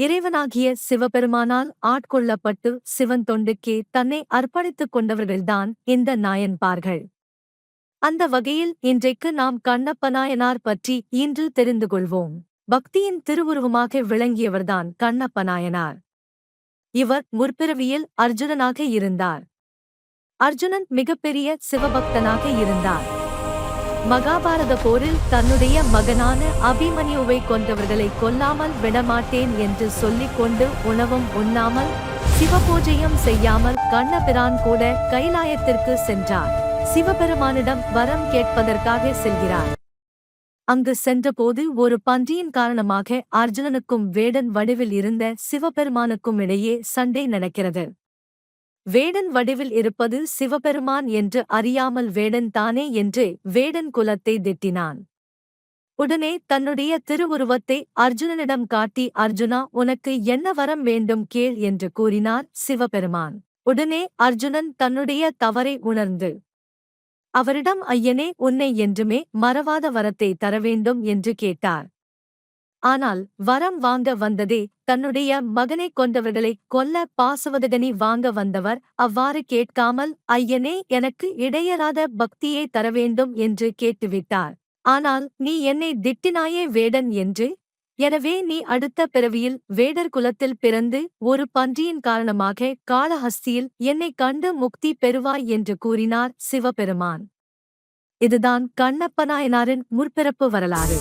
இறைவனாகிய சிவபெருமானால் ஆட்கொள்ளப்பட்டு சிவன் தொண்டுக்கே தன்னை அர்ப்பணித்துக் கொண்டவர்கள்தான் இந்த நாயன்மார்கள். அந்த வகையில் இன்றைக்கு நாம் கண்ணப்பநாயனார் பற்றி இன்று தெரிந்து கொள்வோம். பக்தியின் திருவுருவமாக விளங்கியவர்தான் கண்ணப்பநாயனார். இவர் முற்பிறவியில் அர்ஜுனனாக இருந்தார். அர்ஜுனன் மிகப்பெரிய சிவபக்தனாக இருந்தார். மகாபாரத போரில் தன்னுடைய மகனான அபிமன்யுவை கொன்றவர்களை கொல்லாமல் விடமாட்டேன் என்று சொல்லிக் கொண்டு உணவும் உண்ணாமல் சிவபூஜையும் செய்யாமல் கண்ணபிரான் கூட கைலாயத்திற்கு சென்றார். சிவபெருமானிடம் வரம் கேட்பதற்காக செல்கிறார். அங்கு சென்றபோது ஒரு பன்றியின் காரணமாக அர்ஜுனனுக்கும் வேடன் வடிவில் இருந்த சிவபெருமானுக்கும் இடையே சண்டை நடக்கிறது. வேடன் வடிவில் இருப்பது சிவபெருமான் என்று அறியாமல் வேடன் தானே என்று வேடன் குலத்தை திட்டினான். உடனே தன்னுடைய திருவுருவத்தை அர்ஜுனனிடம் காட்டி, அர்ஜுனா, உனக்கு என்ன வரம் வேண்டும் கேள் என்று கூறினார் சிவபெருமான். உடனே அர்ஜுனன் தன்னுடைய தவறை உணர்ந்து அவரிடம், ஐயனே, உன்னை என்றுமே மறவாத வரத்தை தரவேண்டும் என்று கேட்டார். ஆனால் வரம் வாங்க வந்ததே தன்னுடைய மகனை கொண்டவர்களை கொல்ல பாசவதகனி வாங்க வந்தவர். அவ்வாறு கேட்காமல், ஐயனே, எனக்கு இடையறாத பக்தியை தரவேண்டும் என்று கேட்டுவிட்டார். ஆனால் நீ என்னை திட்டினாயே வேடன் என்று. எனவே நீ அடுத்த பிறவியில் வேடர் குலத்தில் பிறந்து ஒரு பன்றியின் காரணமாக காளஹஸ்தியில் என்னைக் கண்டு முக்தி பெறுவாய் என்று கூறினார் சிவபெருமான். இதுதான் கண்ணப்பநாயனாரின் முற்பிறப்பு வரலாறு.